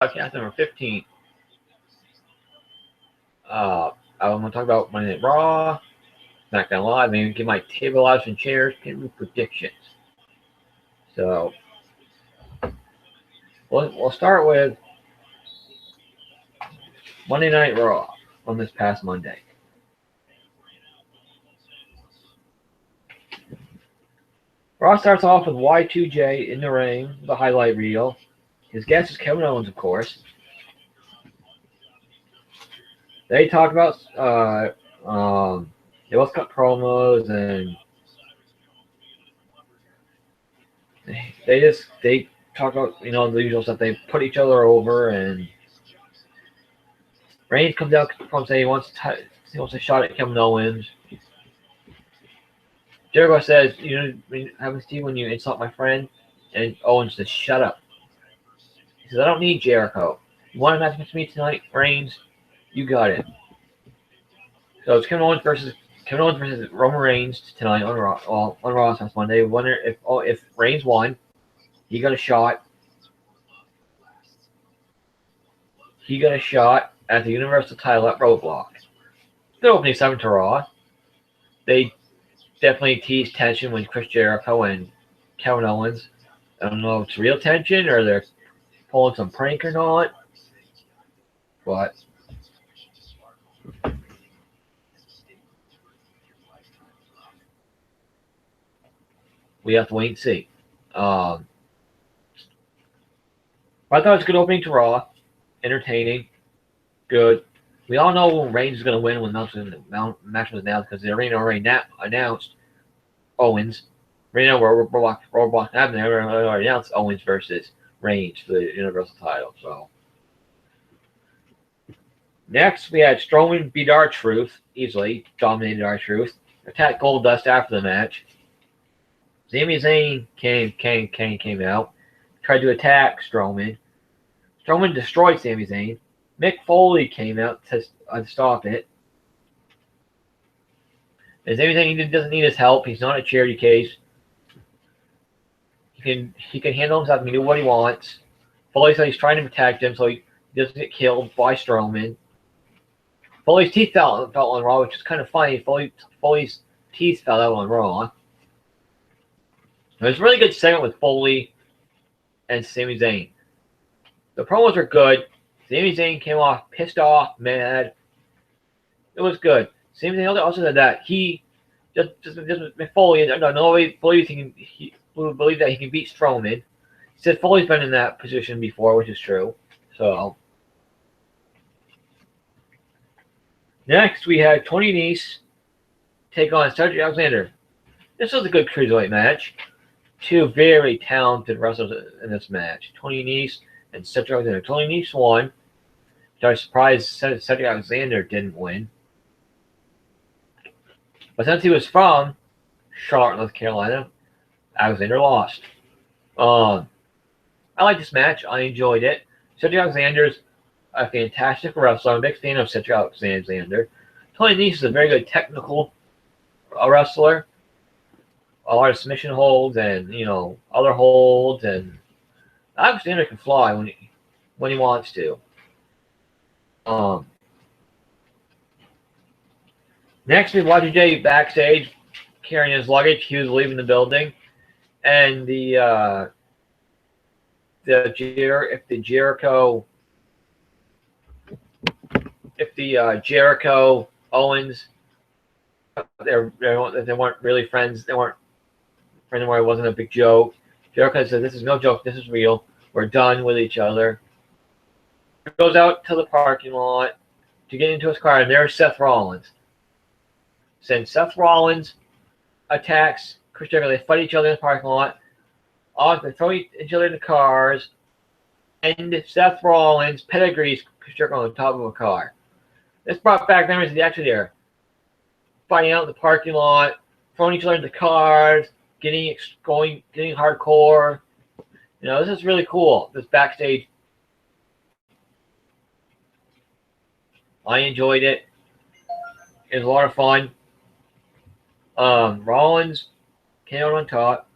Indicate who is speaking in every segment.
Speaker 1: Podcast number 15. I'm going to talk about Monday Night Raw, Smackdown Live, and give my table odds and chairs pin predictions. So, we'll start with Monday Night Raw on this past Monday. Raw starts off with Y2J in the ring, the highlight reel. His guest is Kevin Owens, of course. They talk about, they both cut promos, and they talk about, the usual stuff. They put each other over, and Reigns comes out from saying he wants a shot at Kevin Owens. Jericho says, haven't seen when you insult my friend, and Owens says, shut up. He says, I don't need Jericho. You want to match with me tonight, Reigns? You got it. So it's Kevin Owens versus Roman Reigns tonight on Raw since Monday. Wonder if Reigns won, he got a shot. He got a shot at the Universal title at Roadblock. The opening segment to Raw. They definitely teased tension with Chris Jericho and Kevin Owens. I don't know if it's real tension or they're pulling some prank or not, but we have to wait and see. I thought it was a good opening to Raw. Entertaining. Good. We all know Reigns is going to win when the match was announced because the arena already announced Owens. Roadblock happened. Already announced Owens versus Reigns for the Universal title. So next we had Strowman beat R-Truth easily, dominated R-Truth. Attacked Goldust after the match. Sami Zayn came out, tried to attack Strowman. Strowman destroyed Sami Zayn. Mick Foley came out to stop it. And Sami Zayn doesn't need his help. He's not a charity case. He can handle himself. He can do what he wants. Foley said he's trying to protect him so he doesn't get killed by Strowman. Foley's teeth fell on Raw, which is kind of funny. Foley's teeth fell out on Raw. It was a really good segment with Foley and Sami Zayn. The promos were good. Sami Zayn came off pissed off, mad. It was good. Sami Zayn also said that he just Foley. Nobody believes he believe that he can beat Strowman. He said Foley's been in that position before, which is true. So next we had Tony Nese take on Cedric Alexander. This was a good cruiserweight match. Two very talented wrestlers in this match. Tony Nese and Cedric Alexander. Tony Nese won. I was surprised Cedric Alexander didn't win. But since he was from Charlotte, North Carolina, Alexander lost. I like this match. I enjoyed it. Cedric Alexander's a fantastic wrestler. I'm a big fan of Cedric Alexander. Tony Nese is a very good technical wrestler. A lot of submission holds and, other holds. And Alexander can fly when he wants to. Next, we watched Jay backstage carrying his luggage. He was leaving the building. And if the Jericho Owens, they weren't really friends. They weren't friends anymore. It wasn't a big joke. Jericho said, "This is no joke. This is real. We're done with each other." He goes out to the parking lot to get into his car, and there's Seth Rollins. Since Seth Rollins attacks Chris Jericho, they fight each other in the parking lot. They throw each other in the cars, and Seth Rollins pedigrees Chris Jericho on top of a car. This brought back memories of the action there. Fighting out in the parking lot, throwing each other into cars, getting hardcore. This is really cool. This backstage. I enjoyed it. It was a lot of fun. Rollins came out on top.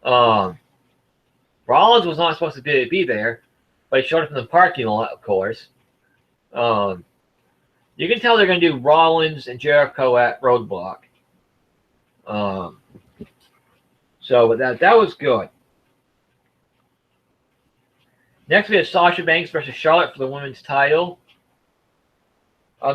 Speaker 1: Um, Rollins was not supposed to be there, but he showed up in the parking lot, of course. You can tell they're going to do Rollins and Jericho at Roadblock. So that was good. Next, we have Sasha Banks versus Charlotte for the women's title.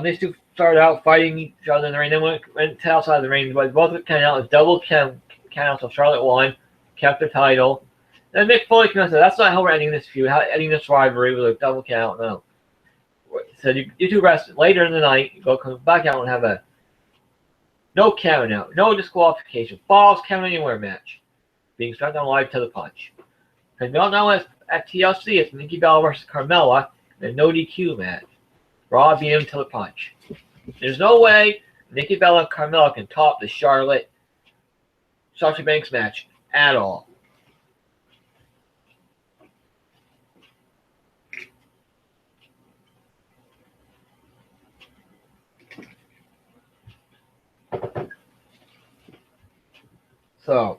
Speaker 1: These two started out fighting each other in the ring. Then went to outside the ring, but both counted out with double count out. So Charlotte won, kept their title. Then Mick Foley came out and said, "That's not how we're ending this feud. How ending this rivalry with a double count? No." So you two rest later in the night. You come back out and have a no count out, no disqualification, falls count anywhere match, being Smackdown Live to the punch. And we all know at TLC it's Nikki Bella versus Carmella in a no DQ match. Raw beat him to the punch. There's no way Nikki Bella and Carmella can top the Charlotte Sasha Banks match at all. So,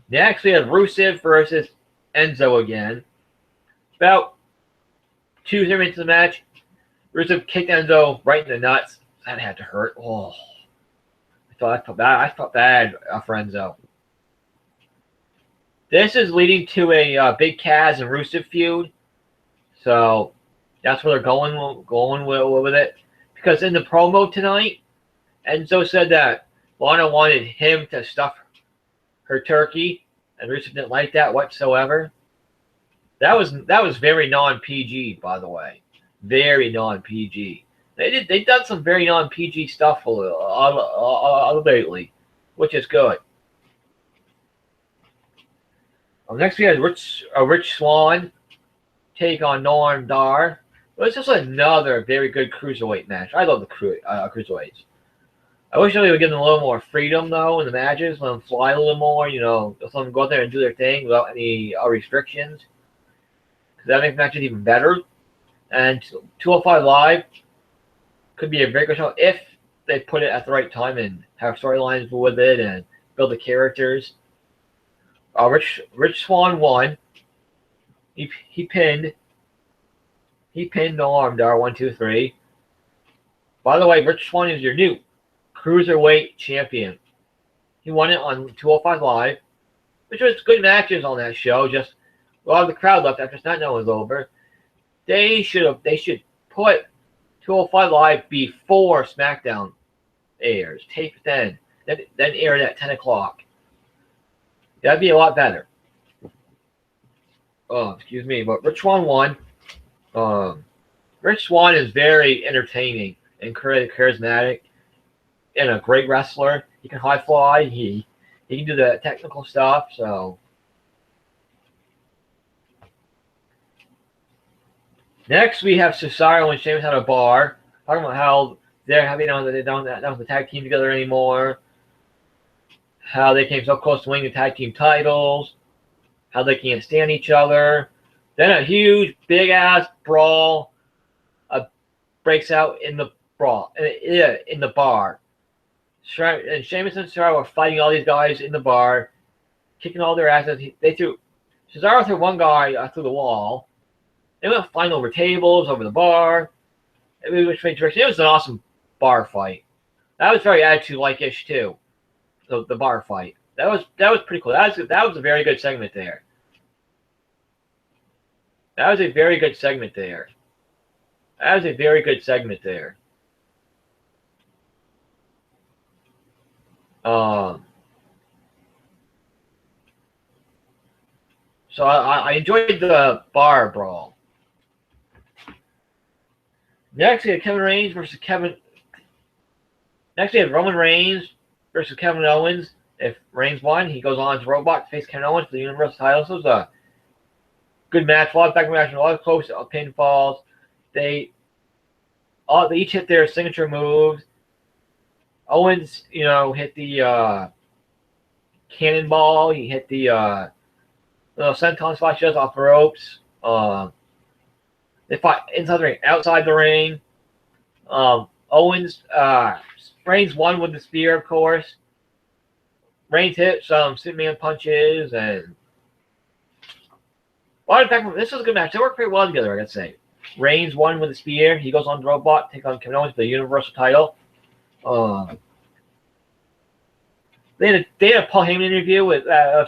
Speaker 1: next we have Rusev versus Enzo again. About 2 minutes into the match, Rusev kicked Enzo right in the nuts. That had to hurt. Oh, I felt bad. I felt bad for Enzo. This is leading to a Big Cass and Rusev feud. So, that's where they're going with it. Because in the promo tonight, Enzo said that Lana wanted him to stuff her turkey, and Rusev didn't like that whatsoever. That was very non-PG, by the way. Very non-PG. They've done some very non-PG stuff lately, which is good. Next we had Rich Swann take on Noam Dar. It was just another very good cruiserweight match. I love the cruiserweights. I wish they would give them a little more freedom, though, in the matches. Let them fly a little more, let them go out there and do their thing without any restrictions. Because that makes matches even better. And 205 Live could be a very good show if they put it at the right time and have storylines with it and build the characters. Rich Swann won. He pinned Noam Dar 1, 2, 3. By the way, Rich Swann is your new Cruiserweight champion. He won it on 205 Live, which was good matches on that show. Just a lot of the crowd left after SmackDown was over. They should put 205 Live before SmackDown airs. Tape it then air it at 10 o'clock. That'd be a lot better. Oh, excuse me, but Rich Swann won. Rich Swann is very entertaining and charismatic. And a great wrestler. He can high fly. He can do the technical stuff. So next we have Cesaro and Sheamus at a bar, talking about how they're happy now that they don't have the tag team together anymore. How they came so close to winning the tag team titles. How they can't stand each other. Then a huge big ass brawl breaks out in the brawl in the bar. And Sheamus and Cesaro were fighting all these guys in the bar, kicking all their asses. Cesaro threw one guy through the wall. They went flying over tables, over the bar. It was an awesome bar fight. That was very attitude-like-ish too. The bar fight. That was pretty cool. That was a very good segment there. That was a very good segment there. So I enjoyed the bar brawl. Next we had Roman Reigns versus Kevin Owens. If Reigns won, he goes on to Roadblock to face Kevin Owens for the Universal title. So it was a good match, a lot of back match, a lot of close pinfalls. They each hit their signature moves. Owens, hit the cannonball. He hit the senton splashes off the ropes. They fought inside the ring, outside the ring. Reigns won with the spear, of course. Reigns hit some Superman punches, and this was a good match. They worked pretty well together, I gotta say. Reigns won with a spear. He goes on the robot, take on Kevin Owens for the Universal title. They had a Paul Heyman interview with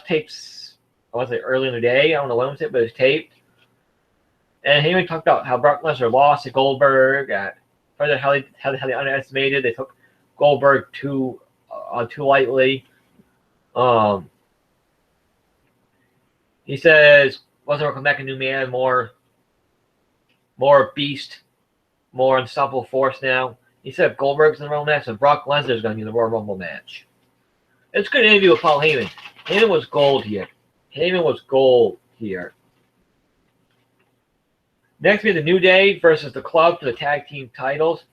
Speaker 1: tapes. I want to say early in the day. I don't know when it was it, but it was taped. And Heyman talked about how Brock Lesnar lost to Goldberg. How they underestimated. They took Goldberg too lightly. He says Lesnar will come back a new man, more beast, more unstoppable force now. He said Goldberg's in the Rumble match, and Brock Lesnar's going to be in the Royal Rumble match. It's a good interview with Paul Heyman. Heyman was gold here. Next, we have the New Day versus the Club for the tag team titles.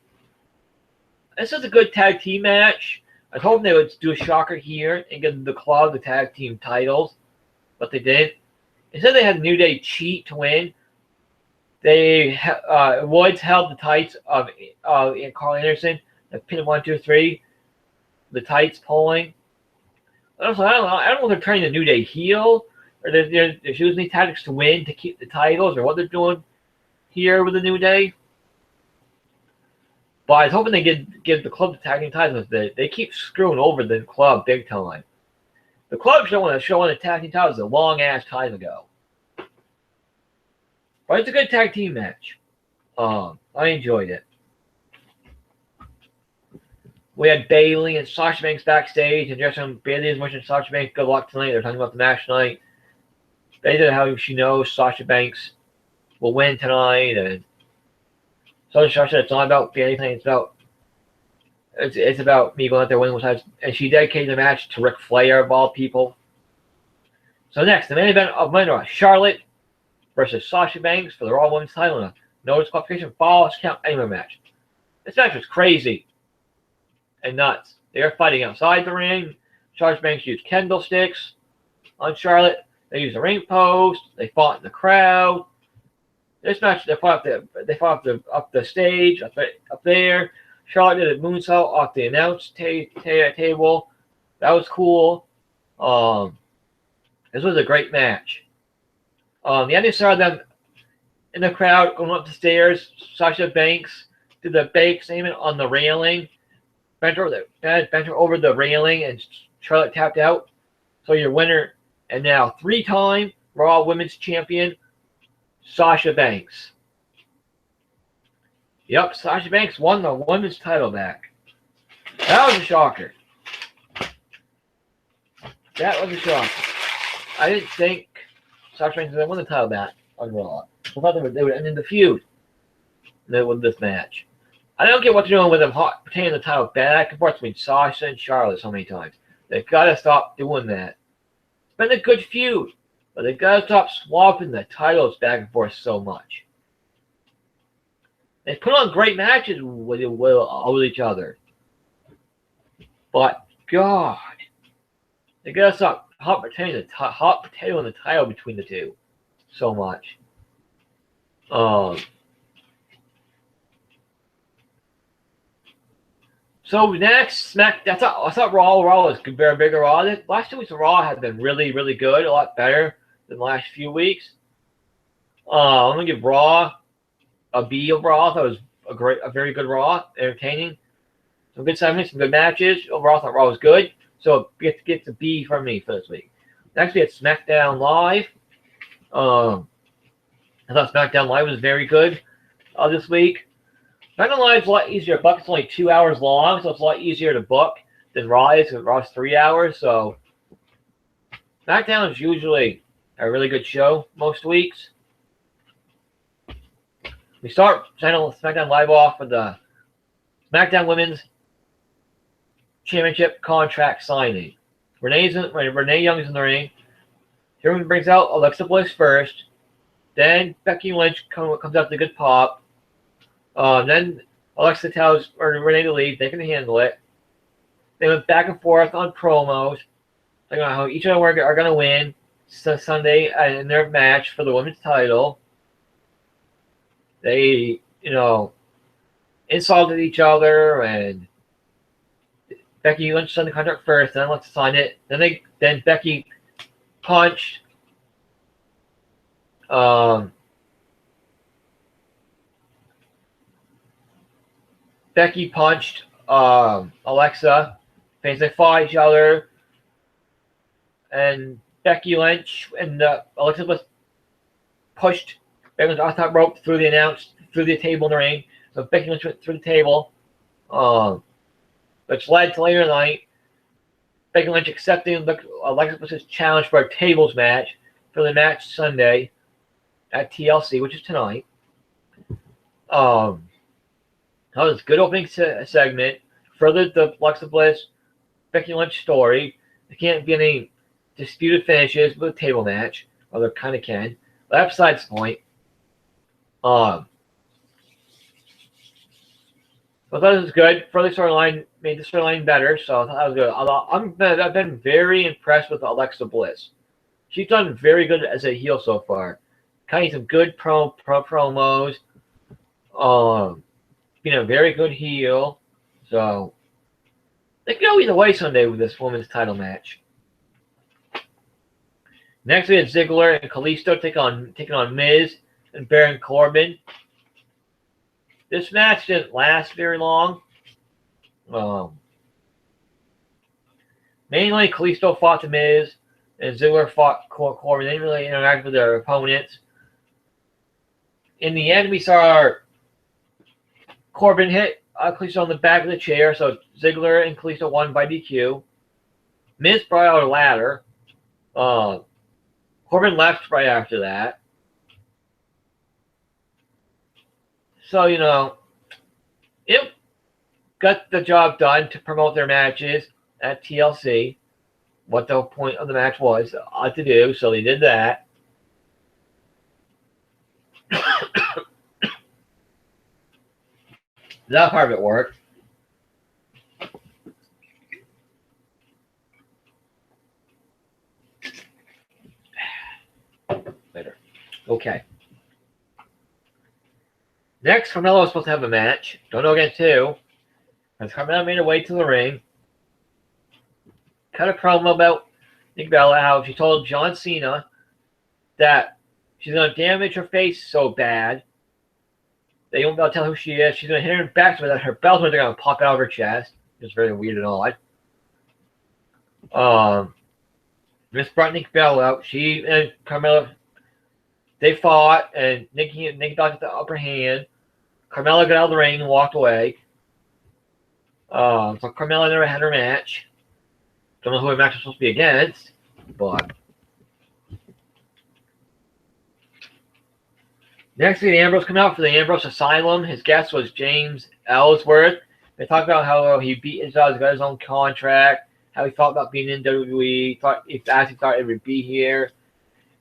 Speaker 1: This is a good tag team match. I was hoping they would do a shocker here and give the Club the tag team titles, but they didn't. Instead, they had the New Day cheat to win. Woods held the tights of Carl Anderson. The pin 1, 2, 3. The tights pulling. I don't know if they're turning the New Day heel, or they're using these tactics to win to keep the titles, or what they're doing here with the New Day. But I was hoping they give the Club the tag team titles. They keep screwing over the Club big time. The Club showing the tag team titles a long ass time ago. But it's a good tag team match. I enjoyed it. We had Bayley and Sasha Banks backstage, and just Bayley is wishing Sasha Banks good luck tonight. They're talking about the match tonight. Bayley said how she knows Sasha Banks will win tonight, and so Sasha said it's not about Bayley tonight. It's about me going out there winning. And she dedicated the match to Ric Flair of all people. So next, the main event of Monday Night, Charlotte versus Sasha Banks for the Raw Women's title in a no disqualification Falls Count Anywhere match. This match was crazy and nuts. They were fighting outside the ring. Sasha Banks used candlesticks on Charlotte. They used a ring post. They fought in the crowd. This match, they fought up the stage up there. Charlotte did a moonsault off the announce table. That was cool. This was a great match. The ending started them in the crowd going up the stairs. Sasha Banks did the bank statement on the railing. Bent her over the railing, and Charlotte tapped out. So your winner, and now 3-time Raw Women's Champion, Sasha Banks. Yep, Sasha Banks won the women's title back. That was a shocker. I didn't think Sasha Banks was going to win the title back on Raw. I thought they would end in the feud with this match. I don't get what they're doing with them retaining the title back and forth between Sasha and Charlotte so many times. They've got to stop doing that. It's been a good feud, but they've got to stop swapping the titles back and forth so much. They put on great matches with each other. But, God, they got to stop hot potato in the title between the two so much. So next, I thought Raw was very bigger Raw. The last 2 weeks of Raw have been really, really good, a lot better than the last few weeks. I'm gonna give Raw a B overall. I thought it was a very good Raw, entertaining, some good segments, some good matches. Overall, I thought Raw was good, so it gets a B from me for this week. Next, we had SmackDown Live. I thought SmackDown Live was very good this week. SmackDown Live is a lot easier to book. It's only 2 hours long, so it's a lot easier to book than Raw is, because Raw is 3 hours. So SmackDown is usually a really good show most weeks. We start SmackDown Live off with the SmackDown Women's Championship contract signing. Renee Young is in the ring. Everyone brings out Alexa Bliss first. Then Becky Lynch comes out with a good pop. Then Alexa tells Renee to leave. They can handle it. They went back and forth on promos. Talking about how each of them are going to win Sunday in their match for the women's title. They, insulted each other, and Becky Lynch signed the contract first, then Alexa signed it. Then Becky punched Alexa. They fought each other, and Becky Lynch and Alexa was pushed Becky Lynch off the top rope through the table in the ring. So Becky Lynch went through the table, which led to later in the night Becky Lynch accepting Alexa Bliss's challenge for a tables match for the match Sunday at TLC, which is tonight. That was a good opening segment. Furthered the Alexa Bliss Becky Lynch story. There can't be any disputed finishes with a table match, or there kind of can. But that's besides the point. But I thought it was good. Further storyline made the storyline better, so I thought that was good. I've been very impressed with Alexa Bliss. She's done very good as a heel so far. Kind of some good promos. Being a very good heel. So they could go either way Sunday with this women's title match. Next we had Ziggler and Kalisto taking on Miz and Baron Corbin. This match didn't last very long. Mainly Kalisto fought the Miz and Ziggler fought Corbin. They didn't really interact with their opponents. In the end, we saw Corbin hit Kalisto on the back of the chair, so Ziggler and Kalisto won by DQ. Miz brought out a ladder. Corbin left right after that. So, it got the job done to promote their matches at TLC. What the point of the match was to do, so they did that. That part of it worked. Later. Okay. Next, Carmella was supposed to have a match. Don't know against who. As Carmella made her way to the ring. Cut a promo about Nick Bella, how she told John Cena that she's going to damage her face so bad they won't be able to tell who she is. She's going to hit her back so that her belt's going to pop out of her chest. It's very weird and odd. Miss brought Nick Bella out. She and Carmella, they fought, and Nick got the upper hand. Carmella got out of the ring and walked away. So Carmella never had her match. Don't know who her match was supposed to be against, but next week, Ambrose came out for the Ambrose Asylum. His guest was James Ellsworth. They talked about how he beat his job, got his own contract, how he felt about being in WWE, thought he would be here.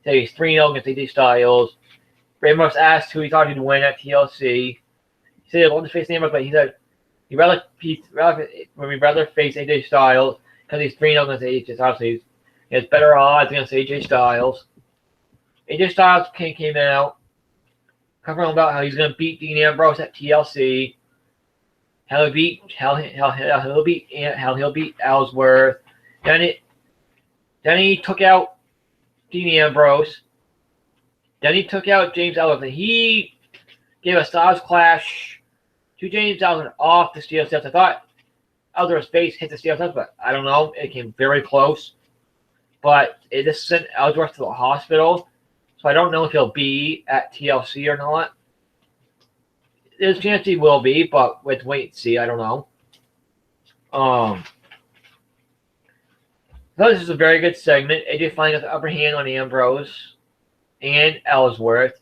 Speaker 1: Said he's 3-0 against AJ Styles. Ambrose asked who he thought he'd win at TLC. He said he wanted to face Ambrose, but he said he'd rather face AJ Styles because he's 3-0 against AJ Styles. So he has better odds against AJ Styles. AJ Styles came out, covering about how he's going to beat Dean Ambrose at TLC. How he'll beat Ellsworth. Then he took out Dean Ambrose. Then he took out James Ellsworth, and he gave a Styles Clash to James Ellsworth off the steel steps. I thought Ellsworth's face hit the steel steps, but I don't know. It came very close. But it just sent Ellsworth to the hospital, so I don't know if he'll be at TLC or not. There's a chance he will be, but let's wait and see. I don't know. So this is a very good segment. AJ finally got the upper hand on Ambrose and Ellsworth.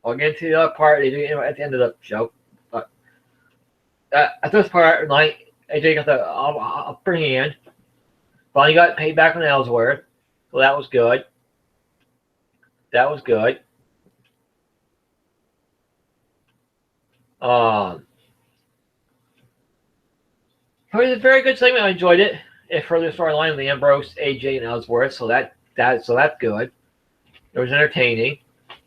Speaker 1: I'll get into the other part they do at the end of the show. But at this part of the night, AJ got the upper hand. Finally got paid back on Ellsworth. So that was good. That was good. It was a very good segment. I enjoyed it. It further storyline with Ambrose, AJ, and Ellsworth. So that's good. It was entertaining.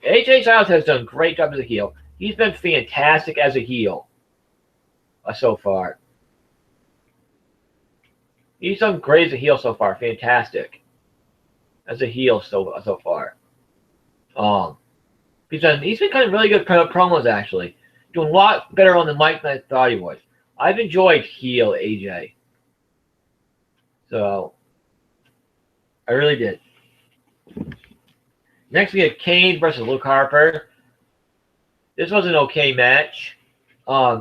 Speaker 1: AJ Styles has done a great job as a heel. He's been fantastic as a heel so far. He's done great as a heel so far. Fantastic. As a heel so far. He's been kind of really good promos, actually. Doing a lot better on the mic than I thought he would. I've enjoyed heel AJ. So, I really did. Next, we have Kane versus Luke Harper. This was an okay match.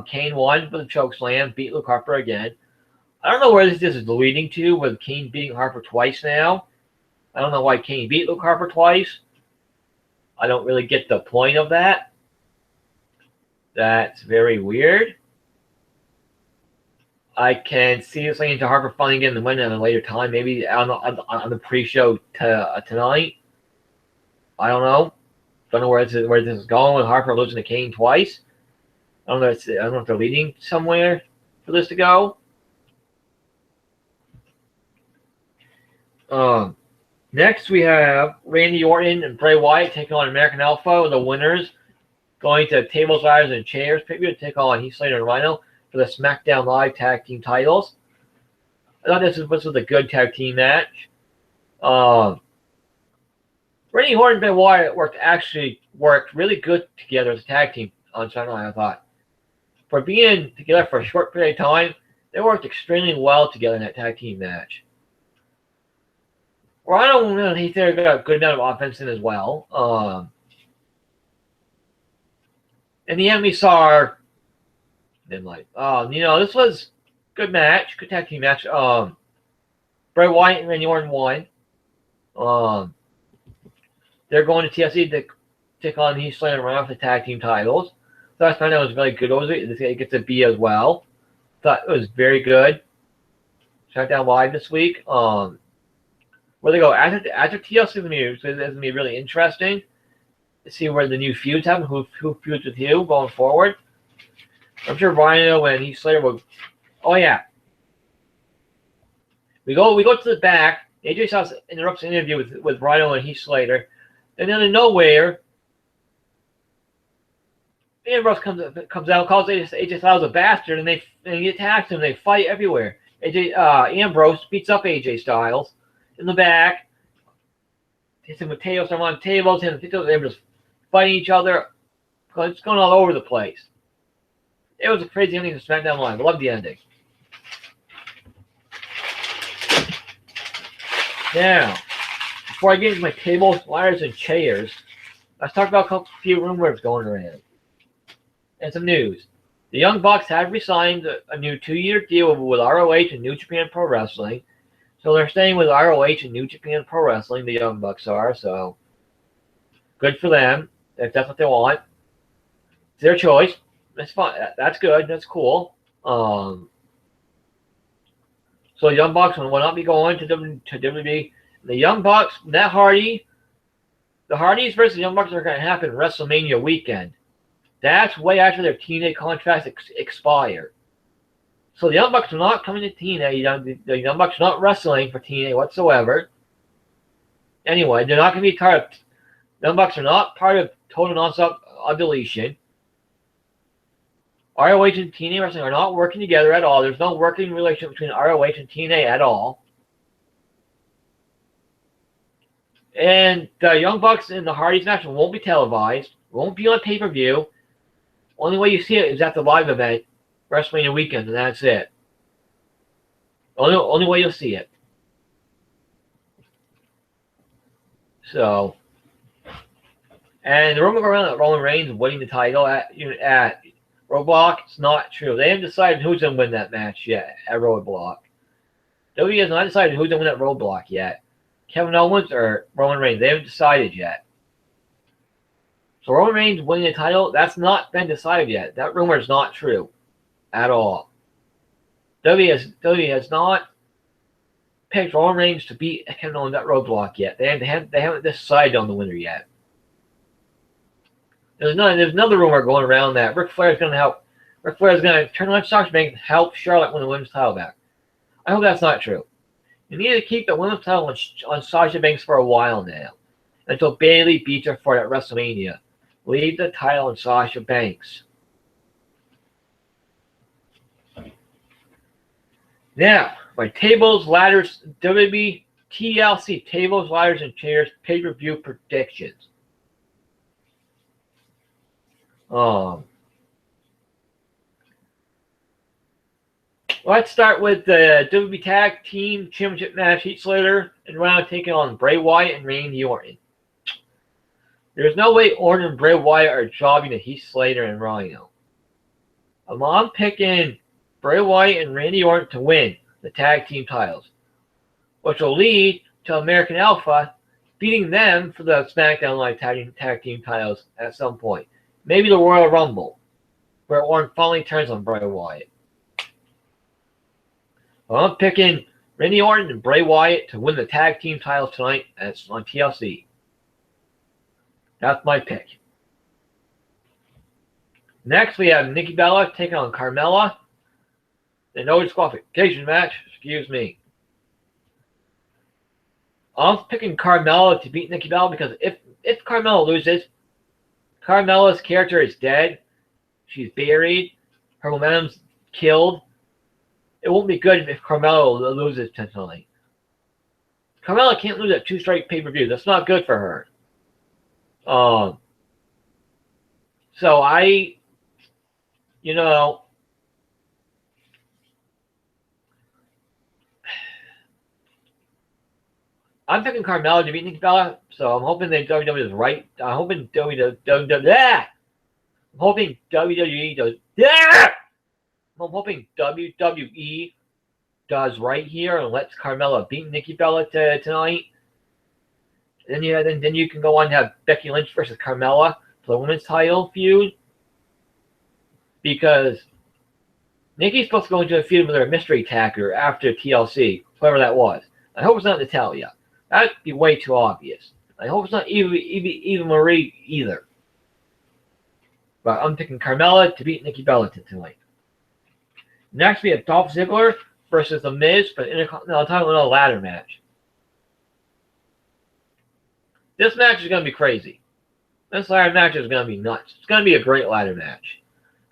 Speaker 1: Kane won with a chokeslam, beat Luke Harper again. I don't know where this is leading to, with Kane beating Harper twice now. I don't know why Kane beat Luke Harper twice. I don't really get the point of that. That's very weird. I can see this leading to Harper finally getting the win at a later time, maybe on the pre-show tonight. I don't know. Don't know where this is going with Harper losing to Kane twice. I don't know if they're leading somewhere for this to go. Next, we have Randy Orton and Bray Wyatt taking on American Alpha, the winners, going to tables, ladders, and chairs to take on Heath Slater and Rhino for the SmackDown Live Tag Team titles. I thought this was a good tag team match. Randy Orton and Bray Wyatt worked really good together as a tag team on SmackDown, I thought. For being together for a short period of time, they worked extremely well together in that tag team match. Rhino and Heath Slater got a good amount of offense in as well. In the end, we saw them this was a good match, good tag team match. Bray Wyatt and Randy Orton won. They're going to TLC to take on Heath Slater and Rhino for the tag team titles. So I found that was really good. It gets a B as well. Thought it was very good. SmackDown Live this week. Where they go after TLC is going to be really interesting to see where the new feuds happen, who feuds with who going forward. I'm sure Rhino and Heath Slater will. Oh yeah, we go to the back. AJ Styles interrupts the interview with Rhino and Heath Slater, and then out of nowhere, Ambrose comes out, calls AJ Styles a bastard, and he attacks him. They fight everywhere. Ambrose beats up AJ Styles in the back, hits him with tables, they're on tables, and they're just fighting each other. It's going all over the place. It was a crazy ending to SmackDown Live. I love the ending. Now, before I get into my tables, ladders, and chairs, let's talk about a few rumors going around. And some news. The Young Bucks have re-signed a new 2-year deal with ROH and New Japan Pro Wrestling. So they're staying with ROH and New Japan Pro Wrestling, the Young Bucks are. So good for them, if that's what they want. It's their choice. That's fine. That's good. That's cool. So Young Bucks will not be going to WWE. The Young Bucks, the Hardys versus Young Bucks are going to happen WrestleMania weekend. That's way after their TNA contracts expire. So the Young Bucks are not coming to TNA. The Young Bucks are not wrestling for TNA whatsoever. Anyway, they're not going to be part of. The Young Bucks are not part of Total Nonstop Deletion. ROH and TNA Wrestling are not working together at all. There's no working relationship between ROH and TNA at all. And the Young Bucks and the Hardys match won't be televised. Won't be on pay-per-view. Only way you see it is at the live event, WrestleMania weekend, and that's it. Only way you'll see it. So, and the rumor around that Roman Reigns winning the title at Roadblock, it's not true. They haven't decided who's going to win that match yet at Roadblock. WWE has not decided who's going to win that Roadblock yet. Kevin Owens or Roman Reigns. They haven't decided yet. So Roman Reigns winning the title, that's not been decided yet. That rumor is not true at all. WWE has not picked Roman Reigns to beat Kevin Owens at Roadblock yet. They haven't decided on the winner yet. There's another rumor going around that Ric Flair is going to turn on Sasha Banks and help Charlotte win the women's title back. I hope that's not true. You need to keep the women's title on Sasha Banks for a while now, until Bayley beats her for it at WrestleMania. Leave the title on Sasha Banks. Now, my tables, ladders, WWE TLC tables, ladders, and chairs pay-per-view predictions. Let's start with the WWE Tag Team Championship match. Heath Slater and Rhino taking on Bray Wyatt and Randy Orton. There's no way Orton and Bray Wyatt are jobbing to Heath Slater and Rhino. I'm picking Bray Wyatt and Randy Orton to win the tag team titles, which will lead to American Alpha beating them for the Smackdown Live tag team titles at some point. Maybe the Royal Rumble, where Orton finally turns on Bray Wyatt. I'm picking Randy Orton and Bray Wyatt to win the tag team titles tonight on TLC. That's my pick. Next, we have Nikki Bella taking on Carmella. The no disqualification match. Excuse me. I'm picking Carmella to beat Nikki Bella because if Carmella loses, Carmella's character is dead. She's buried. Her momentum's killed. It won't be good if Carmella loses tonight. Carmella can't lose at 2 straight pay-per-views. That's not good for her. So I'm picking Carmella to beat Nikki Bella, so I'm hoping that WWE is right. I'm hoping WWE does. I'm hoping WWE does right here and lets Carmella beat Nikki Bella tonight. Then you can go on to have Becky Lynch versus Carmella for the women's title feud, because Nikki's supposed to go into a feud with her mystery attacker after TLC, whoever that was. I hope it's not Natalya. That'd be way too obvious. I hope it's not Eva Marie either. But I'm picking Carmella to beat Nikki Bella tonight. Next, we have Dolph Ziggler versus The Miz for the Intercontinental title in a ladder match. This match is going to be crazy. This ladder match is going to be nuts. It's going to be a great ladder match.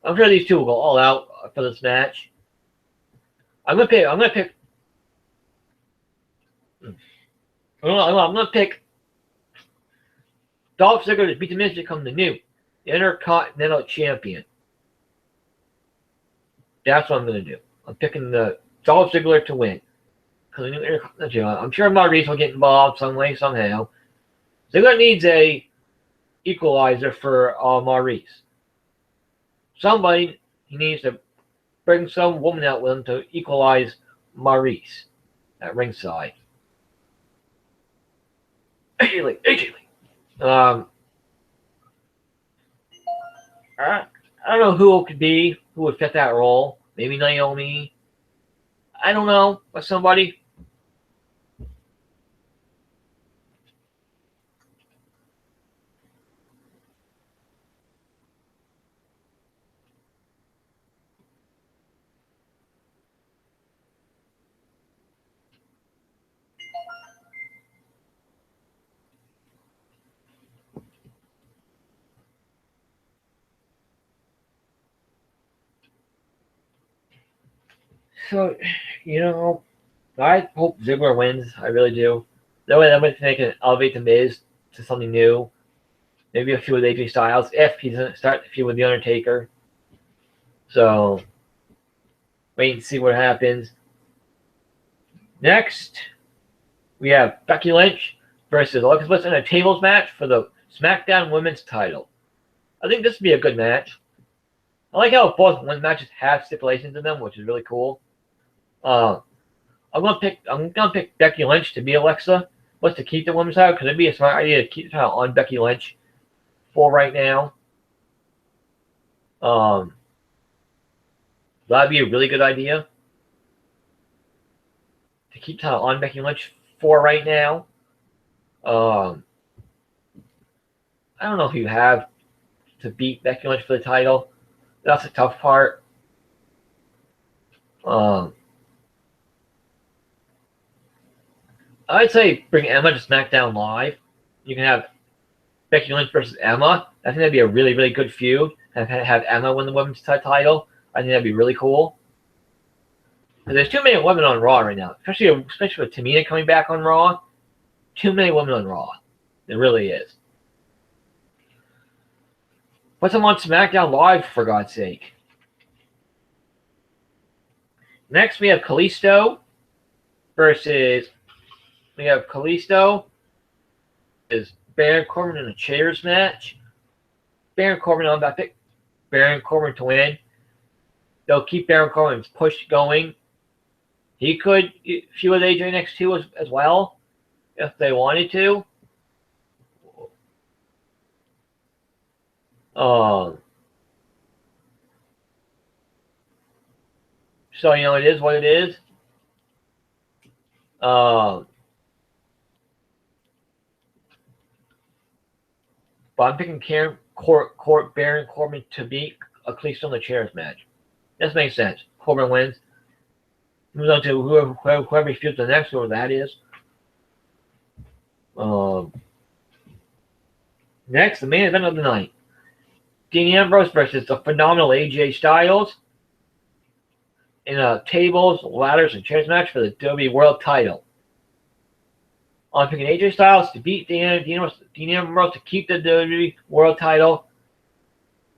Speaker 1: I'm sure these two will go all out for this match. I'm going to pick Dolph Ziggler to beat The Miz to become the new Intercontinental Champion. That's what I'm going to do. I'm picking the Dolph Ziggler to win. I'm sure Maurice will get involved some way, somehow. Ziggler needs a equalizer for Maurice. Somebody, he needs to bring some woman out with him to equalize Maurice at ringside. AJ Lee. I don't know who it could be, who would fit that role. Maybe Naomi. I don't know, but somebody. So, I hope Ziggler wins. I really do. That way, they can elevate The Miz to something new. Maybe a feud with AJ Styles if he doesn't start the feud with The Undertaker. So, wait and see what happens. Next, we have Becky Lynch versus Alexa Bliss in a tables match for the SmackDown Women's title. I think this would be a good match. I like how both women's matches have stipulations in them, which is really cool. I'm gonna pick Becky Lynch to be Alexa Bliss to keep the women's title, because it'd be a smart idea to keep the title on Becky Lynch for right now. That'd be a really good idea to keep the title on Becky Lynch for right now. I don't know who you have to beat Becky Lynch for the title. That's the tough part. I'd say bring Emma to SmackDown Live. You can have Becky Lynch versus Emma. I think that'd be a really, really good feud. Have Emma win the women's title. I think that'd be really cool. There's too many women on Raw right now, especially with Tamina coming back on Raw. Too many women on Raw. It really is. Put them on SmackDown Live, for God's sake. Next, we have Kalisto versus... We have Kalisto is Baron Corbin in a chairs match. Baron Corbin on that pick. Baron Corbin to win. They'll keep Baron Corbin's push going. He could feud with AJ next two as well, if they wanted to. So, you know, it is what it is. But I'm picking Baron Corbin to beat Kalisto in the chairs match. This makes sense. Corbin wins. Moves on to whoever he feuds the next, whoever that is. Next, the main event of the night. Dean Ambrose versus the phenomenal AJ Styles in a tables, ladders, and chairs match for the WWE World Title. I'm picking AJ Styles to beat Dean Ambrose to keep the WWE World Title.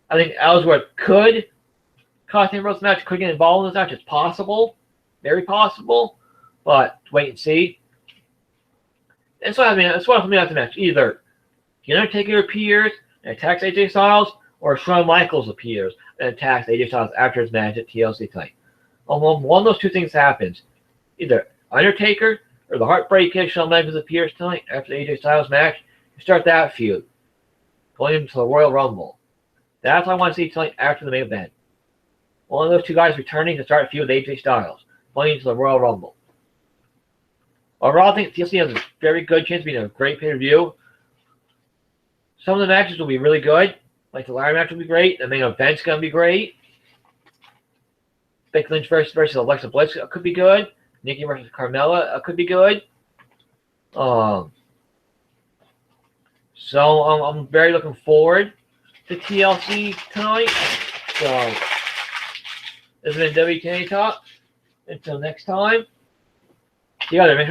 Speaker 1: I think Ellsworth could cost Ambrose match, could get involved in this match. It's possible. Very possible. But wait and see. And so, I mean, that's what I'm going to have to match. Either The Undertaker appears and attacks AJ Styles, or Shawn Michaels appears and attacks AJ Styles after his match at TLC tonight. One of those two things happens. Either Undertaker or the Heartbreak Kid Shawn Michaels appears tonight after the AJ Styles match. You start that feud. Going into the Royal Rumble. That's what I want to see tonight after the main event. One of those two guys returning to start a feud with AJ Styles. Going into the Royal Rumble. Overall, I think TLC has a very good chance of being a great pay-per-view. Some of the matches will be really good. Like the ladder match will be great. The main event's going to be great. Becky Lynch versus Alexa Bliss could be good. Nikki versus Carmella could be good. So I'm very looking forward to TLC tonight. So this has been WTNA Talk. Until next time. Together, make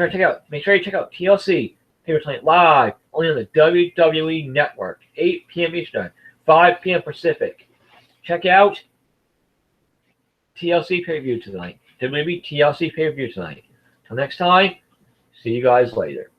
Speaker 1: sure you check out TLC pay-per-view tonight live only on the WWE Network, 8 p.m. Eastern, 5 p.m. Pacific. Check out TLC pay-per-view tonight. WWE TLC pay-per-view tonight. Till next time, see you guys later.